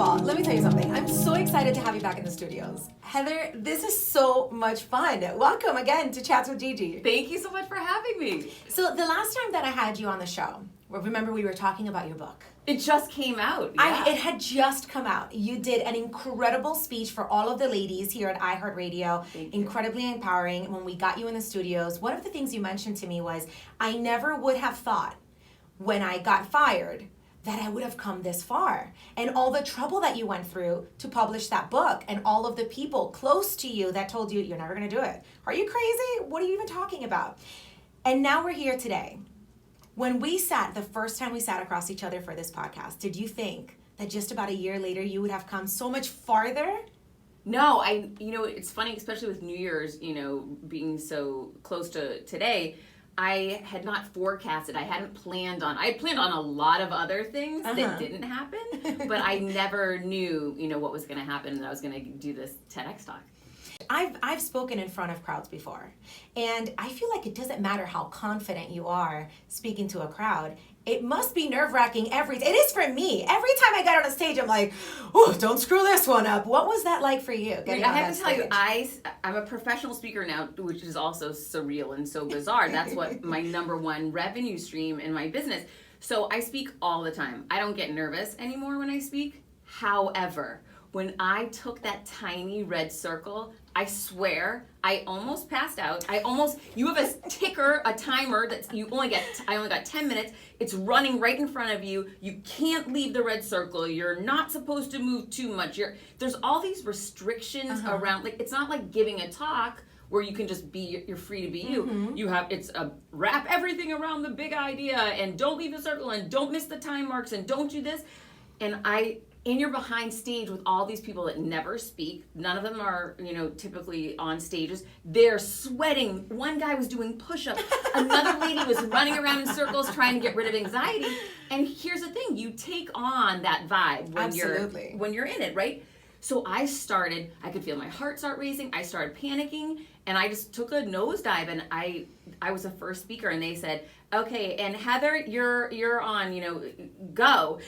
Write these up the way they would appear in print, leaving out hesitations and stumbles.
all, let me tell you something. I'm so excited to have you back in the studios. Heather, this is so much fun. Welcome again to Chats with Gigi. Thank you so much for having me. So the last time that I had you on the show, remember we were talking about your book. It just came out. Yeah. It had just come out. You did an incredible speech for all of the ladies here at iHeartRadio. Incredibly empowering. When we got you in the studios, one of the things you mentioned to me was, I never would have thought when I got fired that I would have come this far. And all the trouble that you went through to publish that book, and all of the people close to you that told you, you're never gonna do it. Are you crazy? What are you even talking about? And now we're here today. When we sat, the first time we sat across each other for this podcast, did you think that just about a year later you would have come so much farther? No, it's funny, especially with New Year's, being so close to today, I had not forecasted, I had planned on a lot of other things that didn't happen, but I never knew, what was going to happen, and I was going to do this TEDx talk. I've spoken in front of crowds before, and I feel like it doesn't matter how confident you are speaking to a crowd. It must be nerve-wracking it is for me. Every time I got on a stage, I'm like, oh, don't screw this one up. What was that like for you? I have to tell you, I'm a professional speaker now, which is also surreal and so bizarre. That's what my number one revenue stream in my business. So I speak all the time. I don't get nervous anymore when I speak. However, when I took that tiny red circle, I swear, I almost passed out. You have a ticker, a timer that I only got 10 minutes. It's running right in front of you. You can't leave the red circle. You're not supposed to move too much. There's all these restrictions around, it's not like giving a talk where you can just you're free to be you. It's wrap everything around the big idea, and don't leave the circle, and don't miss the time marks, and don't do this. And you're behind stage with all these people that never speak. None of them are, typically on stages. They're sweating. One guy was doing push-ups. Another lady was running around in circles trying to get rid of anxiety. And here's the thing, you take on that vibe when you're in it, right? So I could feel my heart start racing. I started panicking, and I just took a nosedive, and I was the first speaker, and they said, okay, and Heather, you're on, go.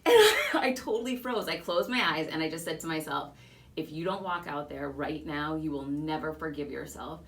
And I totally froze. I closed my eyes, and I just said to myself, if you don't walk out there right now, you will never forgive yourself.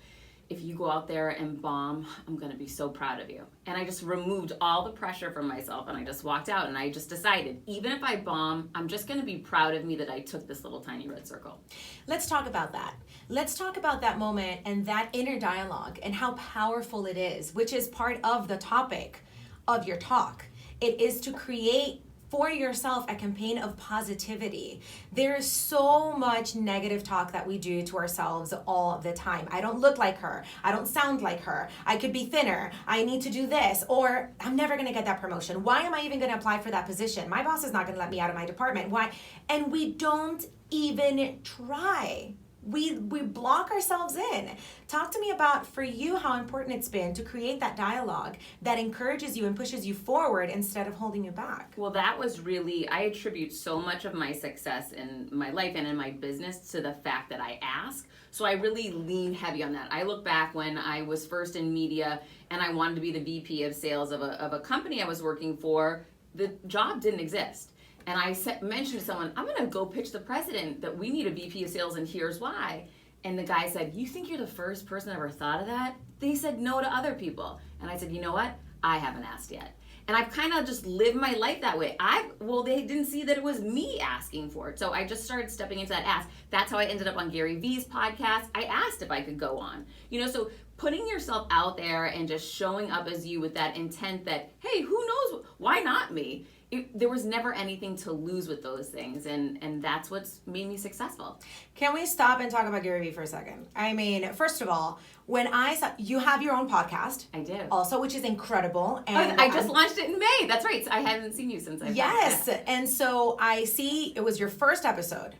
If you go out there and bomb, I'm going to be so proud of you. And I just removed all the pressure from myself, and I just walked out, and I just decided, even if I bomb, I'm just going to be proud of me that I took this little tiny red circle. Let's talk about that. Let's talk about that moment and that inner dialogue and how powerful it is, which is part of the topic of your talk. It is to create for yourself a campaign of positivity. There is so much negative talk that we do to ourselves all the time. I don't look like her. I don't sound like her. I could be thinner. I need to do this. Or I'm never going to get that promotion. Why am I even going to apply for that position? My boss is not going to let me out of my department. Why? And we don't even try. We block ourselves in. Talk to me about, for you, how important it's been to create that dialogue that encourages you and pushes you forward instead of holding you back. Well, that was really, I attribute so much of my success in my life and in my business to the fact that I ask. So I really lean heavy on that. I look back when I was first in media and I wanted to be the VP of sales of a company I was working for. The job didn't exist. And I mentioned to someone, I'm going to go pitch the president that we need a VP of sales, and here's why. And the guy said, you think you're the first person that ever thought of that? They said no to other people. And I said, you know what? I haven't asked yet. And I've kind of just lived my life that way. They didn't see that it was me asking for it. So I just started stepping into that ask. That's how I ended up on Gary V's podcast. I asked if I could go on. So putting yourself out there and just showing up as you with that intent that, hey, who knows? Why not me? There was never anything to lose with those things, and that's what's made me successful. Can we stop and talk about Gary Vee for a second? I mean, first of all, when I saw you have your own podcast, I do also, which is incredible, and I just launched it in May. That's right. So I haven't seen you since Yes, and so I see it was your first episode.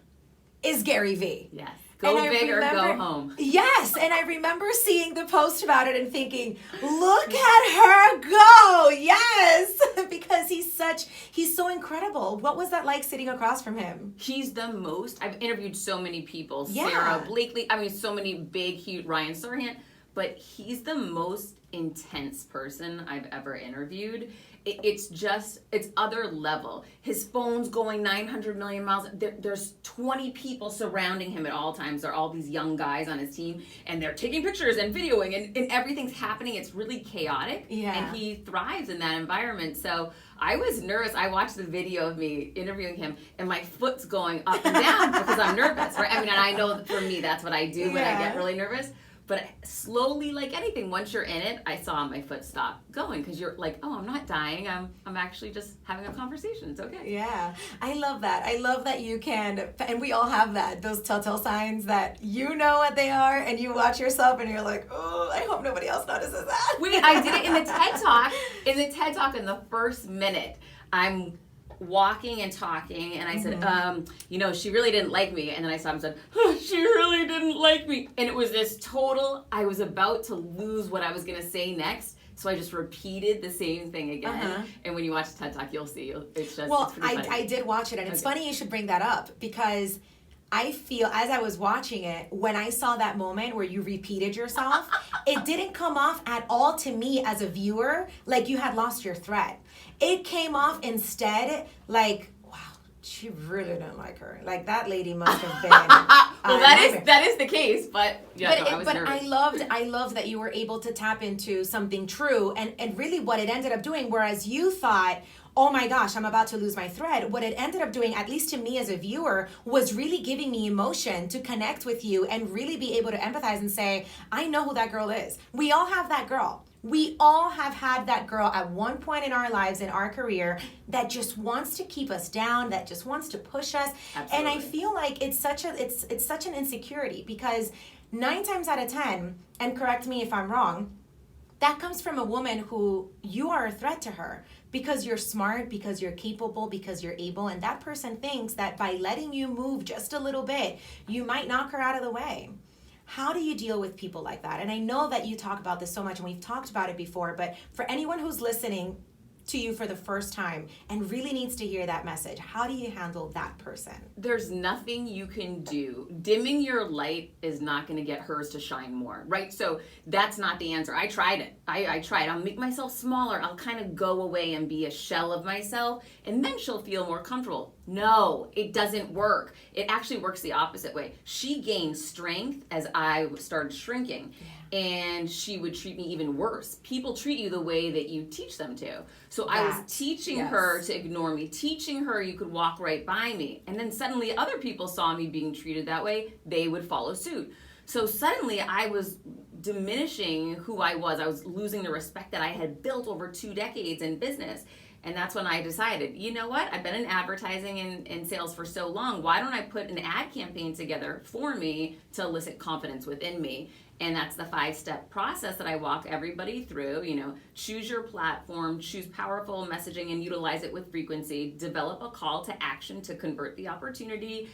Is Gary Vee? Yes. Go big or go home. Yes, and I remember seeing the post about it and thinking, look at her go, yes, because he's so incredible. What was that like sitting across from him? He's the most, I've interviewed so many people, Yeah. Sarah Blakely, so many big, huge, Ryan Serhant, but he's the most intense person I've ever interviewed. It's other level. His phone's going 900 million miles. There's 20 people surrounding him at all times. There are all these young guys on his team, and they're taking pictures and videoing, and everything's happening. It's really chaotic, and he thrives in that environment. So I was nervous. I watched the video of me interviewing him, and my foot's going up and down because I'm nervous, right? I mean, and I know for me, that's what I do when I get really nervous. But slowly, like anything, once you're in it, I saw my foot stop going because you're like, oh, I'm not dying. I'm actually just having a conversation. It's okay. Yeah, I love that. I love that you can, and we all have that, those telltale signs that you know what they are, and you watch yourself and you're like, oh, I hope nobody else notices that. Wait, I did it in the TED Talk. In the TED Talk, in the first minute, I'm walking and talking, and I said, she really didn't like me. And then I saw him and said, she really didn't like me. And it was this total, I was about to lose what I was going to say next. So I just repeated the same thing again. And when you watch TED Talk, you'll see. It's just, well, it's pretty funny. I did watch it, and it's funny you should bring that up, because I feel, as I was watching it, when I saw that moment where you repeated yourself, it didn't come off at all to me as a viewer like you had lost your thread. It came off instead like, wow, she really didn't like her. Like, that lady must have been. Well, that is the case, but I was nervous. I loved that you were able to tap into something true, and really what it ended up doing, whereas you thought, oh my gosh, I'm about to lose my thread, what it ended up doing, at least to me as a viewer, was really giving me emotion to connect with you and really be able to empathize and say, I know who that girl is. We all have that girl. We all have had that girl at one point in our lives, in our career, that just wants to keep us down, that just wants to push us. Absolutely. And I feel like it's such an insecurity, because 9 times out of 10, and correct me if I'm wrong, that comes from a woman who you are a threat to her because you're smart, because you're capable, because you're able, and that person thinks that by letting you move just a little bit, you might knock her out of the way. How do you deal with people like that? And I know that you talk about this so much, and we've talked about it before, but for anyone who's listening to you for the first time and really needs to hear that message, how do you handle that person? There's nothing you can do. Dimming your light is not going to get hers to shine more, right? So that's not the answer. I tried it. I tried. I'll make myself smaller. I'll kind of go away and be a shell of myself, and then she'll feel more comfortable. No, it doesn't work. It actually works the opposite way. She gained strength as I started shrinking. And she would treat me even worse. People treat you the way that you teach them to. So I was teaching her to ignore me, teaching her you could walk right by me. And then suddenly other people saw me being treated that way. They would follow suit. So suddenly I was diminishing who I was. I was losing the respect that I had built over 2 decades in business. And that's when I decided, you know what? I've been in advertising and sales for so long. Why don't I put an ad campaign together for me to elicit confidence within me? And that's the 5-step process that I walk everybody through. Choose your platform, choose powerful messaging and utilize it with frequency, develop a call to action to convert the opportunity,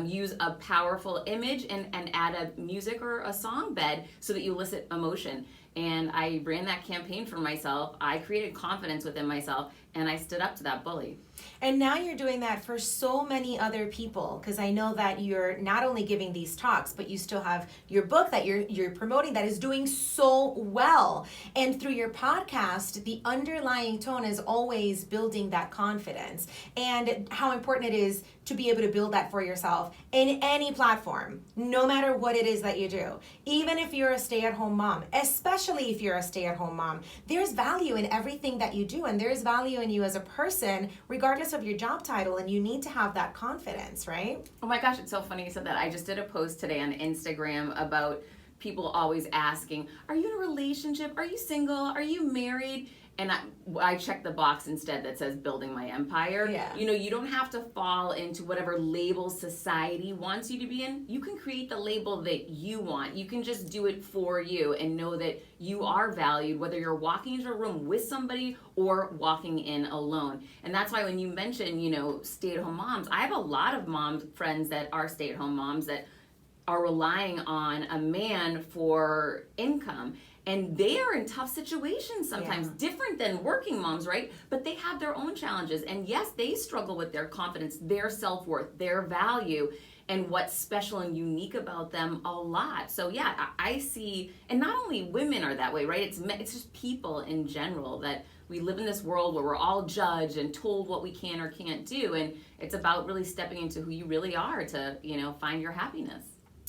use a powerful image and add a music or a song bed so that you elicit emotion. And I ran that campaign for myself. I created confidence within myself, and I stood up to that bully. And now you're doing that for so many other people, because I know that you're not only giving these talks, but you still have your book that you're promoting that is doing so well. And through your podcast, the underlying tone is always building that confidence, and how important it is to be able to build that for yourself in any platform, no matter what it is that you do. Even if you're a stay-at-home mom, especially if you're a stay-at-home mom, there's value in everything that you do, and there's value in you as a person, regardless of your job title, and you need to have that confidence, right? Oh my gosh, it's so funny you said that. I just did a post today on Instagram about people always asking, are you in a relationship? Are you single? Are you married? And I check the box instead that says building my empire. Yeah. You don't have to fall into whatever label society wants you to be in. You can create the label that you want. You can just do it for you and know that you are valued, whether you're walking into a room with somebody or walking in alone. And that's why when you mention, stay-at-home moms, I have a lot of mom friends that are stay-at-home moms that are relying on a man for income. And they are in tough situations sometimes, different than working moms, right? But they have their own challenges. And yes, they struggle with their confidence, their self-worth, their value. and what's special and unique about them a lot. So yeah, I see, and not only women are that way, right? It's just people in general, that we live in this world where we're all judged and told what we can or can't do, and it's about really stepping into who you really are to, find your happiness.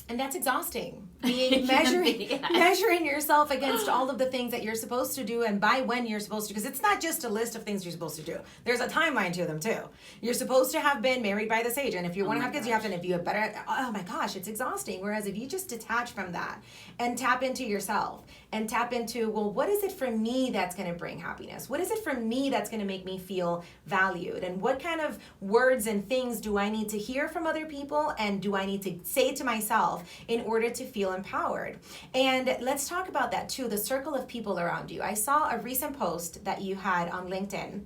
And that's exhausting. Measuring yourself against all of the things that you're supposed to do and by when you're supposed to, because it's not just a list of things you're supposed to do. There's a timeline to them too. You're supposed to have been married by this age, and if you want to have kids, you have to. And if you have better, oh my gosh, it's exhausting. Whereas if you just detach from that and tap into yourself and tap into, well, what is it for me that's going to bring happiness? What is it for me that's going to make me feel valued? And what kind of words and things do I need to hear from other people, and do I need to say to myself in order to feel empowered? And let's talk about that too, the circle of people around you. I saw a recent post that you had on LinkedIn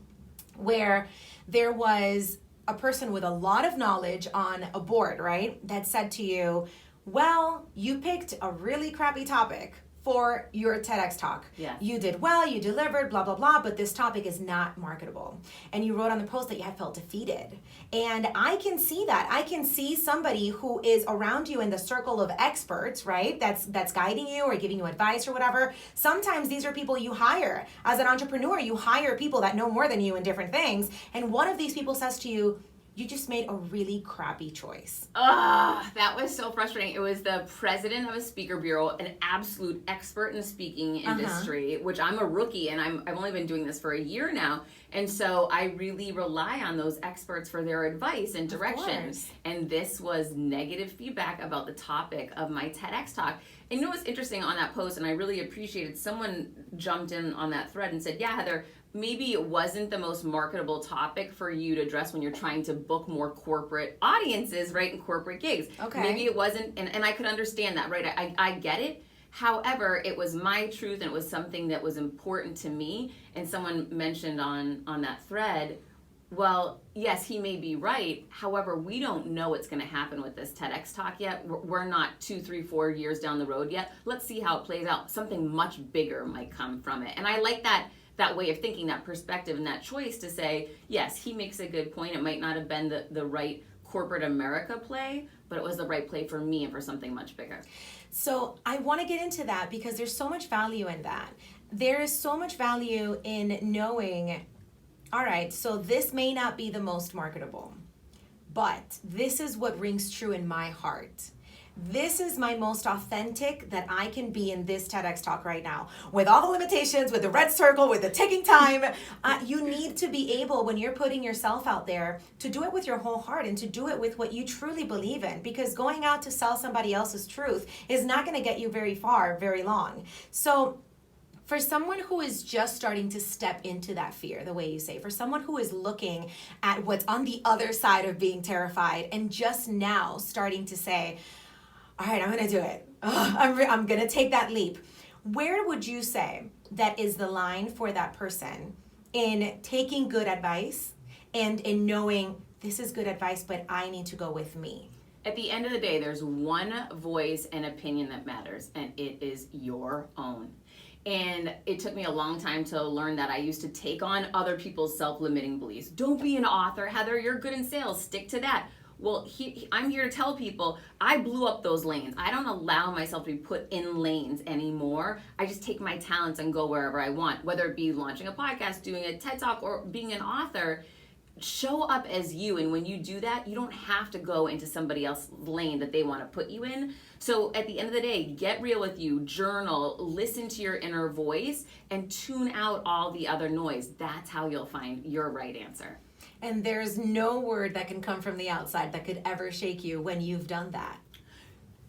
where there was a person with a lot of knowledge on a board, right, that said to you, well, you picked a really crappy topic for your TEDx talk. Yeah. You did well, you delivered, blah, blah, blah, but this topic is not marketable. And you wrote on the post that you had felt defeated. And I can see that. I can see somebody who is around you in the circle of experts, right? That's guiding you or giving you advice or whatever. Sometimes these are people you hire. As an entrepreneur, you hire people that know more than you in different things. And one of these people says to you, you just made a really crappy choice. That was so frustrating. It was the president of a speaker bureau, an absolute expert in the speaking industry, which I'm a rookie, and I've only been doing this for a year now. And so I really rely on those experts for their advice and direction. And this was negative feedback about the topic of my TEDx talk. And what's interesting on that post, and I really appreciated, someone jumped in on that thread and said, yeah, Heather, maybe it wasn't the most marketable topic for you to address when you're trying to book more corporate audiences, right, and corporate gigs. Okay. Maybe it wasn't, and I could understand that, right? I get it. However, it was my truth, and it was something that was important to me. And someone mentioned on that thread, well, yes, he may be right. However, we don't know what's going to happen with this TEDx talk yet. We're not 2, 3, 4 years down the road yet. Let's see how it plays out. Something much bigger might come from it. And I like that way of thinking, that perspective, and that choice to say, yes, he makes a good point. It might not have been the right corporate America play, but it was the right play for me and for something much bigger. So I want to get into that because there's so much value in that. There is so much value in knowing, all right, so this may not be the most marketable, but this is what rings true in my heart. This is my most authentic that I can be in this TEDx talk right now. With all the limitations, with the red circle, with the taking time, you need to be able, when you're putting yourself out there, to do it with your whole heart and to do it with what you truly believe in. Because going out to sell somebody else's truth is not going to get you very far, very long. So for someone who is just starting to step into that fear, the way you say, for someone who is looking at what's on the other side of being terrified and just now starting to say, all right, I'm going to do it. I'm going to take that leap. Where would you say that is the line for that person in taking good advice and in knowing this is good advice, but I need to go with me? At the end of the day, there's one voice and opinion that matters, and it is your own. And it took me a long time to learn that. I used to take on other people's self-limiting beliefs. Don't be an author, Heather. You're good in sales. Stick to that. Well, I'm here to tell people I blew up those lanes. I don't allow myself to be put in lanes anymore. I just take my talents and go wherever I want, whether it be launching a podcast, doing a TED Talk, or being an author. Show up as you, and when you do that, you don't have to go into somebody else's lane that they want to put you in. So at the end of the day, get real with you, journal, listen to your inner voice, and tune out all the other noise. That's how you'll find your right answer. And there's no word that can come from the outside that could ever shake you when you've done that.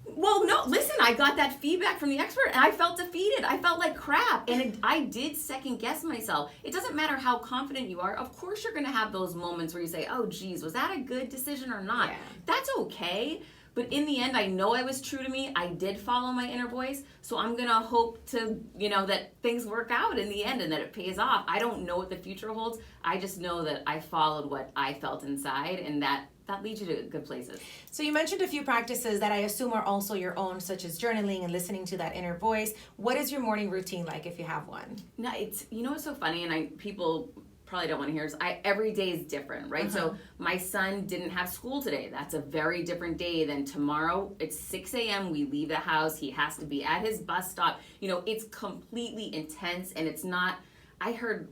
Well, no, listen, I got that feedback from the expert, and I felt defeated. I felt like crap, and I did second guess myself. It doesn't matter how confident you are. Of course you're going to have those moments where you say, oh, geez, was that a good decision or not? Yeah. That's okay. But in the end, I know I was true to me. I did follow my inner voice. So I'm going to hope to, that things work out in the end and that it pays off. I don't know what the future holds. I just know that I followed what I felt inside, and that leads you to good places. So you mentioned a few practices that I assume are also your own, such as journaling and listening to that inner voice. What is your morning routine like if you have one? No, it's, what's so funny, and people probably don't want to hear is every day is different, right? So my son didn't have school today. That's a very different day than tomorrow. It's 6 a.m. We leave the house. He has to be at his bus stop. You know, it's completely intense, and it's not. I heard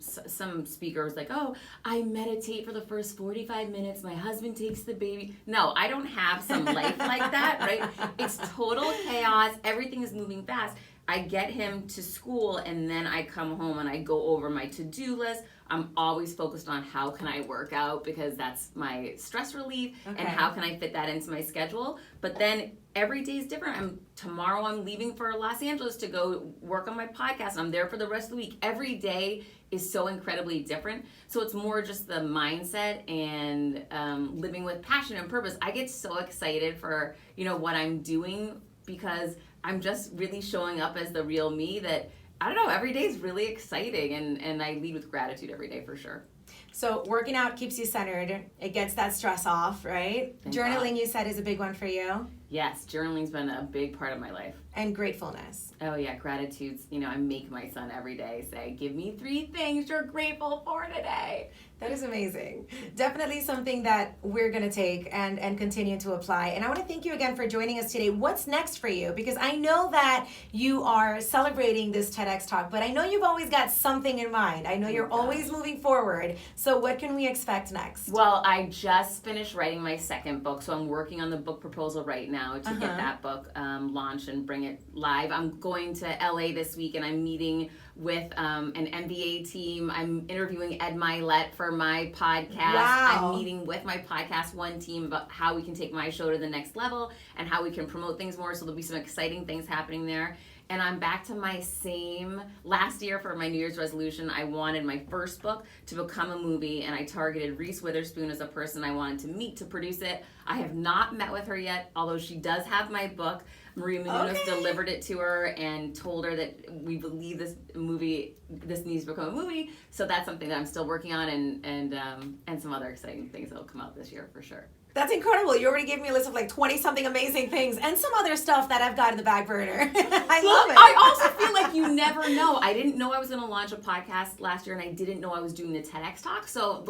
some speakers like, oh, I meditate for the first 45 minutes. My husband takes the baby. No, I don't have some life like that, right? It's total chaos. Everything is moving fast. I get him to school, and then I come home and I go over my to-do list. I'm always focused on how can I work out, because that's my stress relief, and how can I fit that into my schedule. But then every day is different. Tomorrow I'm leaving for Los Angeles to go work on my podcast. I'm there for the rest of the week. Every day is so incredibly different. So it's more just the mindset and living with passion and purpose. I get so excited for, you know, what I'm doing, because I'm just really showing up as the real me that, I don't know, every day is really exciting, and I lead with gratitude every day for sure. So working out keeps you centered. It gets that stress off, right? Thank Journaling, God. you said, is a big one for you. Yes, journaling's been a big part of my life. And gratefulness. Oh yeah, gratitude's, you know, I make my son every day say, give me 3 things you're grateful for today. That is amazing. Definitely something that we're going to take and continue to apply. And I want to thank you again for joining us today. What's next for you? Because I know that you are celebrating this TEDx talk, but I know you've always got something in mind. I know you're always moving forward. So what can we expect next? Well, I just finished writing my second book, so I'm working on the book proposal right now to get that book launched and bring it live. I'm going to LA this week, and I'm meeting with an MBA team. I'm interviewing Ed Milet for my podcast. Wow. I'm meeting with my Podcast One team about how we can take my show to the next level and how we can promote things more. So there'll be some exciting things happening there. And I'm back to my same, last year for my New Year's resolution, I wanted my first book to become a movie, and I targeted Reese Witherspoon as a person I wanted to meet to produce it. I have not met with her yet, although she does have my book. Maria Menounos delivered it to her and told her that we believe this needs to become a movie. So that's something that I'm still working on, and some other exciting things that will come out this year for sure. That's incredible. You already gave me a list of like 20-something amazing things and some other stuff that I've got in the back burner. I love it. I also feel like you never know. I didn't know I was going to launch a podcast last year, and I didn't know I was doing the TEDx talk. So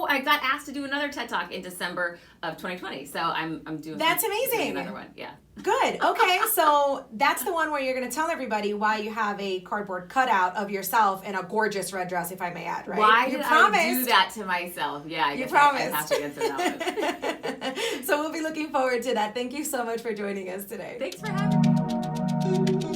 I got asked to do another TED Talk in December of 2020. So I'm doing That's amazing. Another one. Yeah. Good. Okay, so that's the one where you're going to tell everybody why you have a cardboard cutout of yourself in a gorgeous red dress, if I may add, right? Why did I do that to myself? Yeah, I guess I have to answer that one. So we'll be looking forward to that. Thank you so much for joining us today. Thanks for having me.